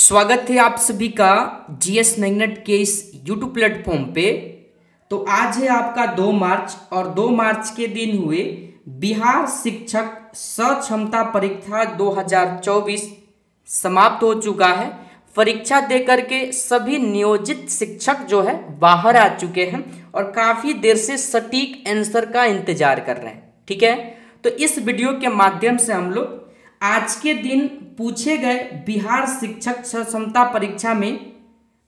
स्वागत है आप सभी का जीएस मैग्नेट के इस यूट्यूब प्लेटफॉर्म पे। तो आज है आपका 2 मार्च और 2 मार्च के दिन हुए बिहार शिक्षक सक्षमता परीक्षा 2024 समाप्त हो चुका है। परीक्षा देकर के सभी नियोजित शिक्षक जो है बाहर आ चुके हैं और काफ़ी देर से सटीक आंसर का इंतजार कर रहे हैं। ठीक है, तो इस वीडियो के माध्यम से हम लोग आज के दिन पूछे गए बिहार शिक्षक सक्षमता परीक्षा में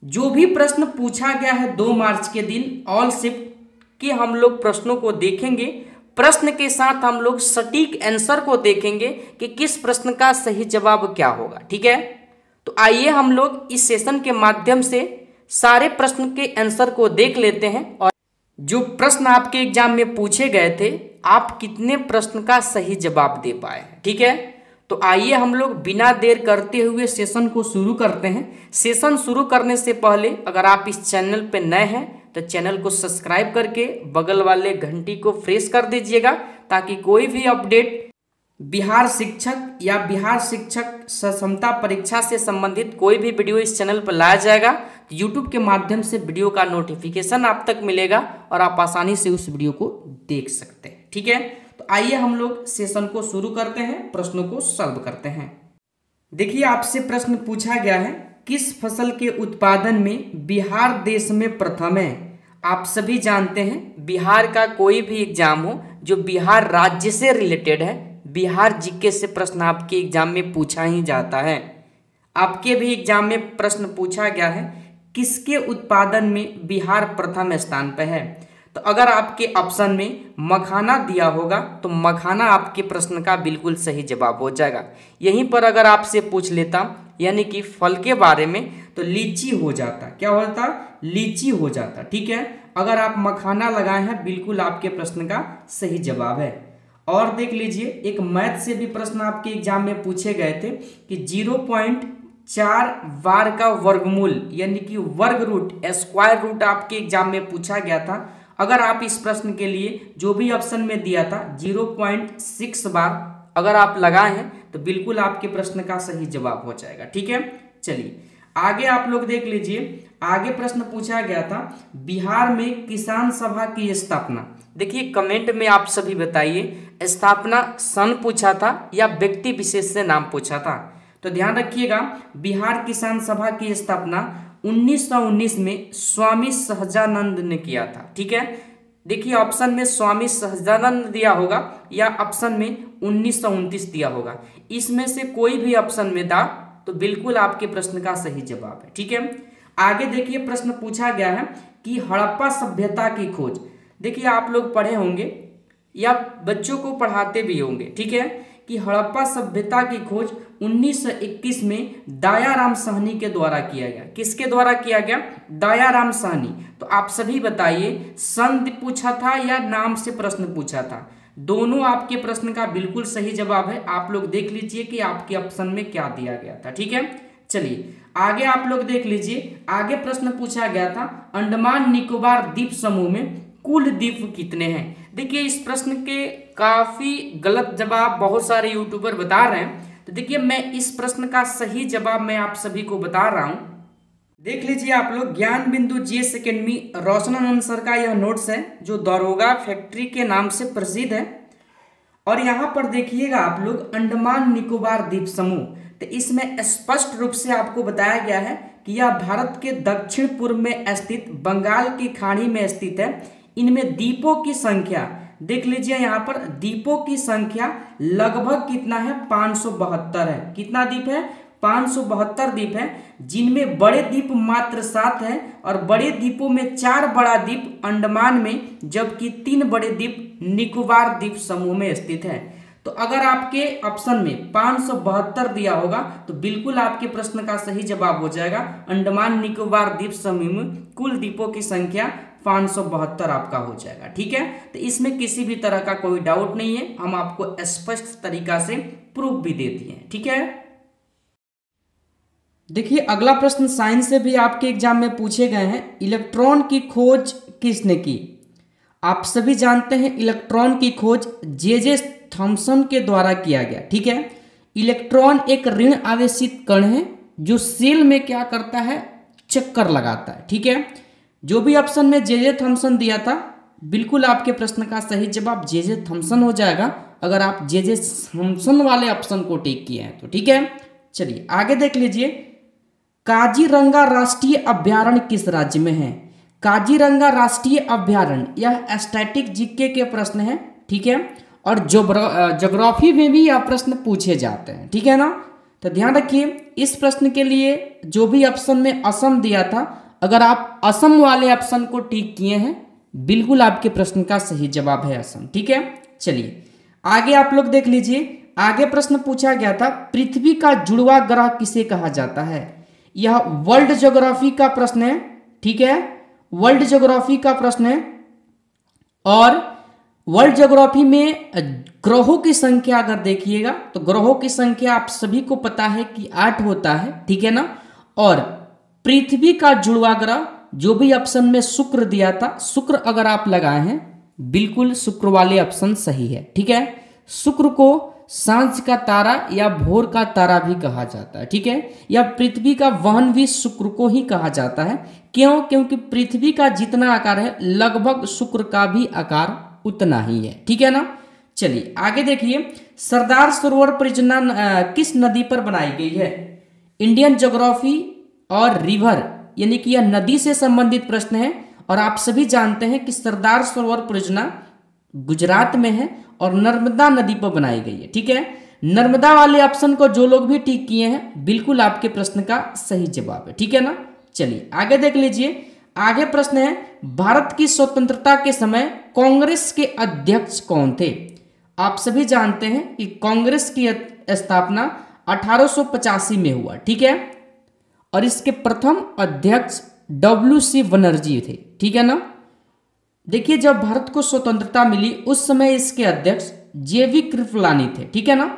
जो भी प्रश्न पूछा गया है 2 मार्च के दिन ऑल शिफ्ट के हम लोग प्रश्नों को देखेंगे। प्रश्न के साथ हम लोग सटीक आंसर को देखेंगे कि किस प्रश्न का सही जवाब क्या होगा। ठीक है, तो आइए हम लोग इस सेशन के माध्यम से सारे प्रश्न के आंसर को देख लेते हैं और जो प्रश्न आपके एग्जाम में पूछे गए थे आप कितने प्रश्न का सही जवाब दे पाए। ठीक है, तो आइए हम लोग बिना देर करते हुए सेशन को शुरू करते हैं। सेशन शुरू करने से पहले अगर आप इस चैनल पर नए हैं तो चैनल को सब्सक्राइब करके बगल वाले घंटी को प्रेस कर दीजिएगा ताकि कोई भी अपडेट बिहार शिक्षक या बिहार शिक्षक सक्षमता परीक्षा से संबंधित कोई भी वीडियो इस चैनल पर लाया जाएगा तो यूट्यूब के माध्यम से वीडियो का नोटिफिकेशन आप तक मिलेगा और आप आसानी से उस वीडियो को देख सकते हैं। ठीक है, तो आइए हम लोग सेशन को शुरू करते हैं, प्रश्नों को सॉल्व करते हैं। देखिए, आपसे प्रश्न पूछा गया है किस फसल के उत्पादन में बिहार देश में प्रथम है। आप सभी जानते हैं बिहार का कोई भी एग्जाम हो जो बिहार राज्य से रिलेटेड है, बिहार जीके से प्रश्न आपके एग्जाम में पूछा ही जाता है। आपके भी एग्जाम में प्रश्न पूछा गया है किसके उत्पादन में बिहार प्रथम स्थान पर है। तो अगर आपके ऑप्शन में मखाना दिया होगा तो मखाना आपके प्रश्न का बिल्कुल सही जवाब हो जाएगा। यहीं पर अगर आपसे पूछ लेता यानी कि फल के बारे में तो लीची हो जाता। क्या होता? लीची हो जाता। ठीक है, अगर आप मखाना लगाए हैं बिल्कुल आपके प्रश्न का सही जवाब है। और देख लीजिए, एक मैथ से भी प्रश्न आपके एग्जाम में पूछे गए थे कि 0.4 बार का वर्गमूल यानी कि वर्ग रूट स्क्वायर रूट आपके एग्जाम में पूछा गया था। अगर आप इस प्रश्न के लिए जो भी ऑप्शन में दिया था 0.6 बार अगर आप लगाए हैं तो बिल्कुल आपके प्रश्न का सही जवाब हो जाएगा। ठीक है, चलिए आगे आप लोग देख लीजिए। आगे प्रश्न पूछा गया था बिहार में किसान सभा की स्थापना। देखिए, कमेंट में आप सभी बताइए स्थापना सन पूछा था या व्यक्ति विशेष से नाम पूछा था। तो ध्यान रखिएगा, बिहार किसान सभा की स्थापना 1919 में स्वामी सहजानंद ने किया था। ठीक है, देखिए ऑप्शन में स्वामी सहजानंद दिया होगा या ऑप्शन में 1929 दिया होगा। इसमें से कोई भी ऑप्शन में था तो बिल्कुल आपके प्रश्न का सही जवाब है। ठीक है, आगे देखिए प्रश्न पूछा गया है कि हड़प्पा सभ्यता की खोज। देखिए, आप लोग पढ़े होंगे या बच्चों को पढ़ाते भी होंगे। ठीक है, कि हड़प्पा सभ्यता की खोज 1921 में दयाराम साहनी के द्वारा किया गया। किसके द्वारा किया गया? दयाराम साहनी। तो आप सभी बताइए सन पूछा था या नाम से प्रश्न पूछा था? दोनों आपके प्रश्न का बिल्कुल सही जवाब है। आप लोग देख लीजिए कि आपके ऑप्शन में क्या दिया गया था। ठीक है, चलिए आगे आप लोग देख लीजिए। आगे प्रश्न पूछा गया था अंडमान निकोबार द्वीप समूह में कुल द्वीप कितने हैं। देखिए, इस प्रश्न के काफी गलत जवाब बहुत सारे यूट्यूबर बता रहे हैं। तो देखिए, मैं इस प्रश्न का सही जवाब मैं आप सभी को बता रहा हूं। देख लीजिए आप लोग, ज्ञान बिंदु जीएस एकेडमी रोशनानंद सर का यह नोट्स है जो दरोगा फैक्ट्री के नाम से प्रसिद्ध है। और यहाँ पर देखिएगा आप लोग अंडमान निकोबार द्वीप समूह, तो इसमें स्पष्ट रूप से आपको बताया गया है कि यह भारत के दक्षिण पूर्व में स्थित बंगाल की खाड़ी में स्थित है। इनमें द्वीपों की संख्या देख लीजिए, यहाँ पर द्वीपों की संख्या लगभग कितना है? 572 है। कितना द्वीप है? 572 द्वीप है, जिनमें बड़े द्वीप मात्र 7 है और बड़े द्वीपों में 4 बड़ा द्वीप अंडमान में जबकि 3 बड़े द्वीप निकोबार द्वीप समूह में स्थित है। तो अगर आपके ऑप्शन में 572 दिया होगा तो बिल्कुल आपके प्रश्न का सही जवाब हो जाएगा। अंडमान निकोबार द्वीप समूह में कुल द्वीपों की संख्या 572 आपका हो जाएगा। ठीक है, तो इसमें किसी भी तरह का कोई डाउट नहीं है, हम आपको स्पष्ट तरीका से प्रूफ भी दे दिए हैं। ठीक है, देखिए अगला प्रश्न साइंस से भी आपके एग्जाम में पूछे गए हैं। इलेक्ट्रॉन की खोज किसने की? आप सभी जानते हैं इलेक्ट्रॉन की खोज जे थॉमसन के द्वारा किया गया। ठीक है, इलेक्ट्रॉन एक ऋण आवेशित कण है जो सेल में क्या करता है, चक्कर लगाता है। ठीक है, जो भी ऑप्शन में जे थॉमसन दिया था, बिल्कुल आपके प्रश्न का सही जवाब जे थॉमसन हो जाएगा, अगर आप जे थॉमसन वाले ऑप्शन को टिक किए हैं तो। ठीक है, चलिए आगे देख लीजिए। काजीरंगा राष्ट्रीय अभ्यारण्य किस राज्य में है? काजीरंगा राष्ट्रीय अभ्यारण्य, यह स्टैटिक जीके के प्रश्न है। ठीक है, और ज्योग्राफी में भी यह प्रश्न पूछे जाते हैं। ठीक है ना, तो ध्यान रखिए इस प्रश्न के लिए जो भी ऑप्शन में असम दिया था, अगर आप असम वाले ऑप्शन को टिक किए हैं, बिल्कुल आपके प्रश्न का सही जवाब है असम। ठीक है, चलिए आगे आप लोग देख लीजिए। आगे प्रश्न पूछा गया था, पृथ्वी का जुड़वा ग्रह किसे कहा जाता है? यह वर्ल्ड ज्योग्राफी का प्रश्न है। ठीक है, वर्ल्ड ज्योग्राफी का प्रश्न है, और वर्ल्ड ज्योग्राफी में ग्रहों की संख्या अगर देखिएगा तो ग्रहों की संख्या आप सभी को पता है कि 8 होता है। ठीक है ना, और पृथ्वी का जुड़वा ग्रह जो भी ऑप्शन में शुक्र दिया था, शुक्र अगर आप लगाए हैं, बिल्कुल शुक्र वाले ऑप्शन सही है। ठीक है, शुक्र को सांझ का तारा या भोर का तारा भी कहा जाता है। ठीक है, या पृथ्वी का वहन भी शुक्र को ही कहा जाता है। क्यों? क्योंकि पृथ्वी का जितना आकार है लगभग शुक्र का भी आकार उतना ही है। ठीक है ना, चलिए आगे देखिए। सरदार सरोवर परियोजना किस नदी पर बनाई गई है? इंडियन ज्योग्राफी और रिवर, यानी कि यह नदी से संबंधित प्रश्न है, और आप सभी जानते हैं कि सरदार सरोवर परियोजना गुजरात में है और नर्मदा नदी पर बनाई गई है। ठीक है, नर्मदा वाले ऑप्शन को जो लोग भी टिक किए हैं, बिल्कुल आपके प्रश्न का सही जवाब है। ठीक है ना, चलिए आगे देख लीजिए। आगे प्रश्न है, भारत की स्वतंत्रता के समय कांग्रेस के अध्यक्ष कौन थे? आप सभी जानते हैं कि कांग्रेस की स्थापना 1885 में हुआ। ठीक है, और इसके प्रथम अध्यक्ष WC बनर्जी थे। ठीक है ना, देखिए जब भारत को स्वतंत्रता मिली उस समय इसके अध्यक्ष JV कृपलानी थे। ठीक है ना,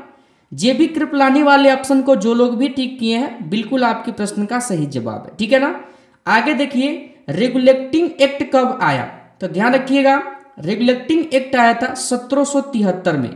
JV कृपलानी वाले ऑप्शन को जो लोग भी टिक किए हैं, बिल्कुल आपके प्रश्न का सही जवाब है। ठीक है ना, आगे देखिए। रेगुलेटिंग एक्ट कब आया? तो ध्यान रखिएगा, रेगुलेटिंग एक्ट आया था 1773 में।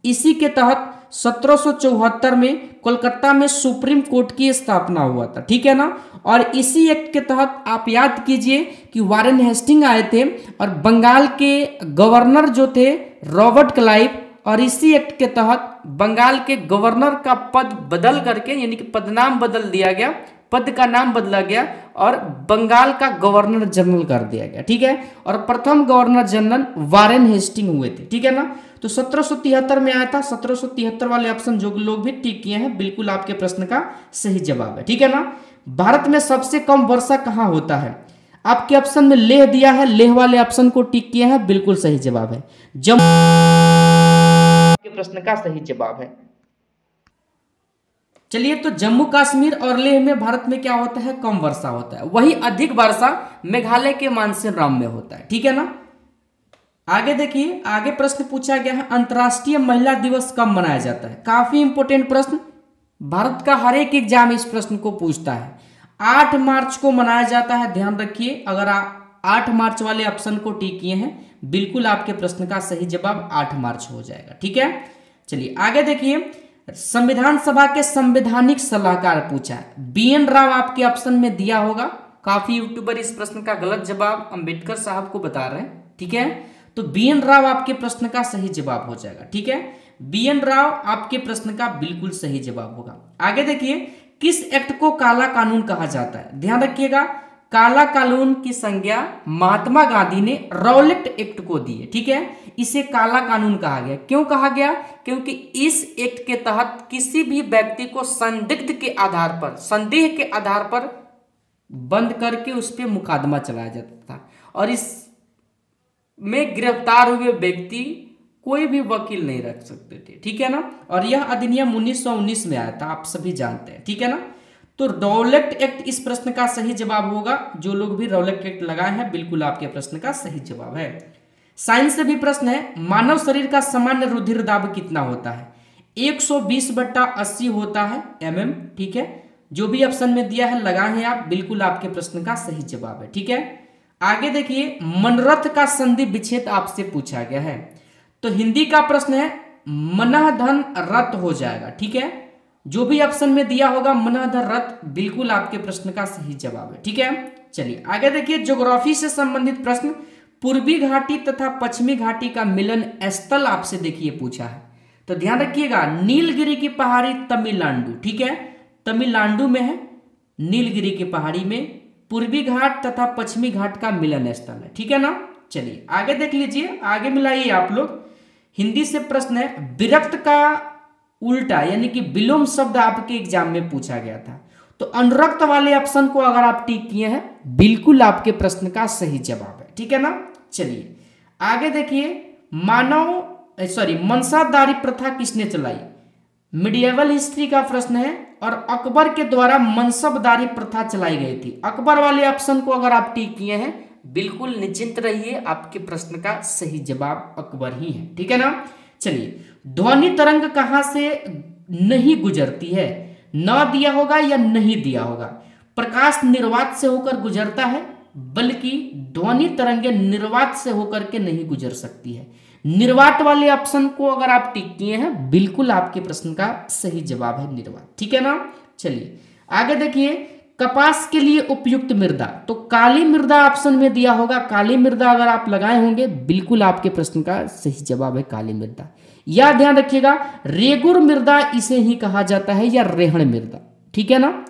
इसी के तहत 1774 में कोलकाता में सुप्रीम कोर्ट की स्थापना हुआ था। ठीक है ना, और इसी एक्ट के तहत आप याद कीजिए कि वारेन हेस्टिंग आए थे और बंगाल के गवर्नर जो थे रॉबर्ट क्लाइव, और इसी एक्ट के तहत बंगाल के गवर्नर का पद बदल करके, यानी कि पदनाम बदल दिया गया, पद का नाम बदला गया और बंगाल का गवर्नर जनरल कर दिया गया। ठीक है, और प्रथम गवर्नर जनरल वारेन हेस्टिंग हुए थे। ठीक है ना, तो 1773 में आया था। 1773 वाले ऑप्शन जो लोग भी टिक किए हैं, बिल्कुल आपके प्रश्न का सही जवाब है। ठीक है ना, भारत में सबसे कम वर्षा कहाँ होता है? आपके ऑप्शन में लेह दिया है, लेह वाले ऑप्शन को टिक किए हैं, बिल्कुल सही जवाब है। जम्मू के प्रश्न का सही जवाब है। चलिए, तो जम्मू कश्मीर और लेह में भारत में क्या होता है? कम वर्षा होता है। वही अधिक वर्षा मेघालय के मानसेराम में होता है। ठीक है ना, आगे देखिए। आगे प्रश्न पूछा गया है, अंतर्राष्ट्रीय महिला दिवस कब मनाया जाता है? काफी इंपोर्टेंट प्रश्न, भारत का हर एक एग्जाम इस प्रश्न को पूछता है। 8 मार्च को मनाया जाता है। ध्यान रखिए, अगर आप 8 मार्च वाले ऑप्शन को टिक किए हैं, बिल्कुल आपके प्रश्न का सही जवाब 8 मार्च हो जाएगा। ठीक है, चलिए आगे देखिए। संविधान सभा के संवैधानिक सलाहकार पूछा है, BN राव आपके ऑप्शन में दिया होगा। काफी यूट्यूबर इस प्रश्न का गलत जवाब अंबेडकर साहब को बता रहे हैं। ठीक है, तो BN राव आपके प्रश्न का सही जवाब हो जाएगा। ठीक है, BN राव आपके प्रश्न का बिल्कुल सही जवाब होगा। आगे देखिए, किस एक्ट को काला कानून कहा जाता है? ध्यान रखिएगा, काला कानून की संज्ञा महात्मा गांधी ने रॉलेट एक्ट को दी है। ठीक है, इसे काला कानून कहा गया। क्यों कहा गया? क्योंकि इस एक्ट के तहत किसी भी व्यक्ति को संदिग्ध के आधार पर, संदेह के आधार पर बंद करके उस पर मुकदमा चलाया जाता था, और इस में गिरफ्तार हुए व्यक्ति कोई भी वकील नहीं रख सकते थे। ठीक है ना, और यह अधिनियम 1919 में आया था, आप सभी जानते हैं। ठीक है ना, तो रॉलेट एक्ट इस प्रश्न का सही जवाब होगा। जो लोग भी रॉलेट एक्ट लगाए हैं, बिल्कुल आपके प्रश्न का सही जवाब है। साइंस से भी प्रश्न है, मानव शरीर का सामान्य रुधिर दाब कितना होता है? 120/80 होता है mm। ठीक है, जो भी ऑप्शन में दिया है लगाए हैं आप, बिल्कुल आपके प्रश्न का सही जवाब है। ठीक है, आगे देखिए। मनरथ का संधि विच्छेद आपसे पूछा गया है, तो हिंदी का प्रश्न है मनः धन रत हो जाएगा। ठीक है, जो भी ऑप्शन में दिया होगा मनहदर रथ बिल्कुल आपके प्रश्न का सही जवाब है। ठीक है, चलिए आगे देखिए, ज्योग्राफी से संबंधित प्रश्न, पूर्वी घाटी तथा पश्चिमी घाटी का मिलन स्थल आपसे देखिए पूछा है, तो ध्यान रखिएगा नीलगिरी की पहाड़ी तमिलनाडु, ठीक है, तमिलनाडु में है नीलगिरी की पहाड़ी में पूर्वी घाट तथा पश्चिमी घाट का मिलन स्थल है। ठीक है ना, चलिए आगे देख लीजिए, आगे मिलाइए आप लोग। हिंदी से प्रश्न है, विरक्त का उल्टा यानी कि विलोम शब्द आपके एग्जाम में पूछा गया था, तो अनुरक्त वाले ऑप्शन को अगर आप टिक किए हैं बिल्कुल आपके प्रश्न का सही जवाब है। ठीक है ना, चलिए आगे देखिए, मनसादारी प्रथा किसने चलाई, मिडिएवल हिस्ट्री का प्रश्न है, और अकबर के द्वारा मनसबदारी प्रथा चलाई गई थी। अकबर वाले ऑप्शन को अगर आप टिक किए हैं बिल्कुल निश्चिंत रहिए, आपके प्रश्न का सही जवाब अकबर ही है। ठीक है ना, चलिए ध्वनि तरंग कहां से नहीं गुजरती है, न दिया होगा या नहीं दिया होगा, प्रकाश निर्वात से होकर गुजरता है, बल्कि ध्वनि तरंगे निर्वात से होकर के नहीं गुजर सकती है। निर्वात वाले ऑप्शन को अगर आप टिक किए हैं बिल्कुल आपके प्रश्न का सही जवाब है निर्वात। ठीक है ना, चलिए आगे देखिए, कपास के लिए उपयुक्त मृदा, तो काली मृदा ऑप्शन में दिया होगा, काली मृदा अगर आप लगाए होंगे बिल्कुल आपके प्रश्न का सही जवाब है काली मृदा। या ध्यान रखिएगा रेगुर मृदा इसे ही कहा जाता है, या रेहड़ मृदा। ठीक है ना,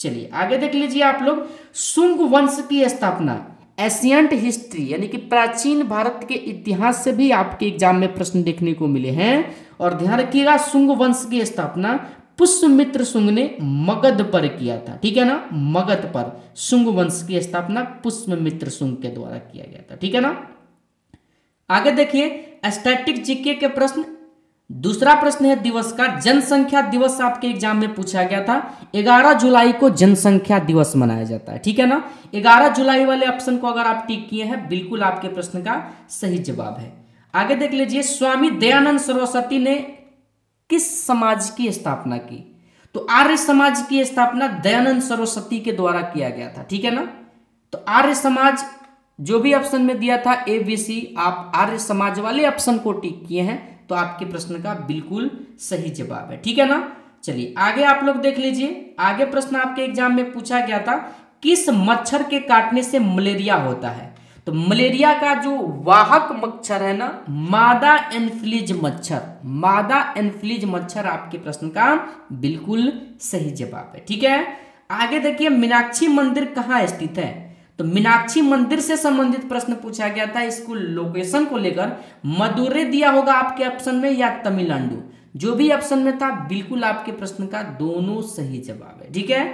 चलिए आगे देख लीजिए आप लोग, शुंग वंश की स्थापना, एशियंट हिस्ट्री यानी कि प्राचीन भारत के इतिहास से भी आपके एग्जाम में प्रश्न देखने को मिले हैं। और ध्यान रखिएगा शुंग वंश की स्थापना पुष्यमित्र शुंग ने मगध पर किया था। ठीक है ना, मगध पर शुंग वंश की स्थापना पुष्यमित्र शुंग के द्वारा किया गया था। ठीक है ना, आगे देखिए स्टैटिक जीके के प्रश्न। दूसरा प्रश्न है दिवस का, जनसंख्या दिवस आपके एग्जाम में पूछा गया था, 11 जुलाई को जनसंख्या दिवस मनाया जाता है। ठीक है ना, 11 जुलाई वाले ऑप्शन को अगर आप टिक किए हैं बिल्कुल आपके प्रश्न का सही जवाब है। आगे देख लीजिए, स्वामी दयानंद सरस्वती ने किस समाज की स्थापना की, तो आर्य समाज की स्थापना दयानंद सरस्वती के द्वारा किया गया था। ठीक है ना, तो आर्य समाज जो भी ऑप्शन में दिया था ABC, आप आर्य समाज वाले ऑप्शन को टिक किए हैं तो आपके प्रश्न का बिल्कुल सही जवाब है। ठीक है ना, चलिए आगे आप लोग देख लीजिए, आगे प्रश्न आपके एग्जाम में पूछा गया था, किस मच्छर के काटने से मलेरिया होता है, तो मलेरिया का जो वाहक मच्छर है ना, मादा एनफ्लीज मच्छर, मादा एनफ्लीज मच्छर आपके प्रश्न का बिल्कुल सही जवाब है। ठीक है, आगे देखिए, मीनाक्षी मंदिर कहाँ स्थित है, तो मीनाक्षी मंदिर से संबंधित प्रश्न पूछा गया था, इसको लोकेशन को लेकर मदुरै दिया होगा आपके ऑप्शन में या तमिलनाडु, जो भी ऑप्शन में था बिल्कुल आपके प्रश्न का दोनों सही जवाब है। ठीक है,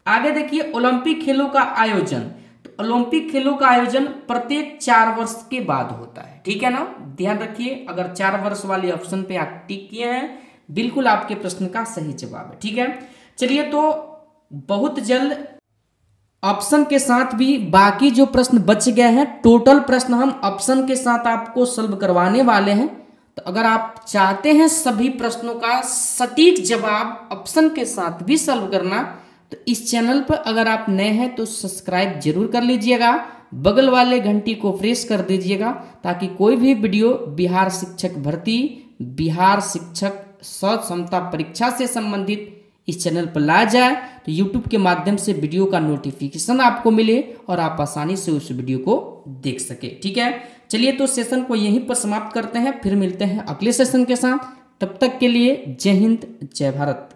आगे देखिए, ओलंपिक खेलों का आयोजन, तो ओलंपिक खेलों का आयोजन प्रत्येक 4 वर्ष के बाद होता है। ठीक है ना, ध्यान रखिए, अगर 4 वर्ष वाले ऑप्शन पे आप टिक किए हैं बिल्कुल आपके प्रश्न का सही जवाब है। ठीक है, चलिए तो बहुत जल्द ऑप्शन के साथ भी बाकी जो प्रश्न बच गए हैं, टोटल प्रश्न हम ऑप्शन के साथ आपको सॉल्व करवाने वाले हैं। तो अगर आप चाहते हैं सभी प्रश्नों का सटीक जवाब ऑप्शन के साथ भी सॉल्व करना, तो इस चैनल पर अगर आप नए हैं तो सब्सक्राइब जरूर कर लीजिएगा, बगल वाले घंटी को प्रेस कर दीजिएगा, ताकि कोई भी वीडियो बिहार शिक्षक भर्ती, बिहार शिक्षक क्षमता परीक्षा से संबंधित इस चैनल पर लाया जाए तो YouTube के माध्यम से वीडियो का नोटिफिकेशन आपको मिले और आप आसानी से उस वीडियो को देख सके। ठीक है, चलिए तो सेशन को यहीं पर समाप्त करते हैं, फिर मिलते हैं अगले सेशन के साथ। तब तक के लिए जय हिंद, जय भारत।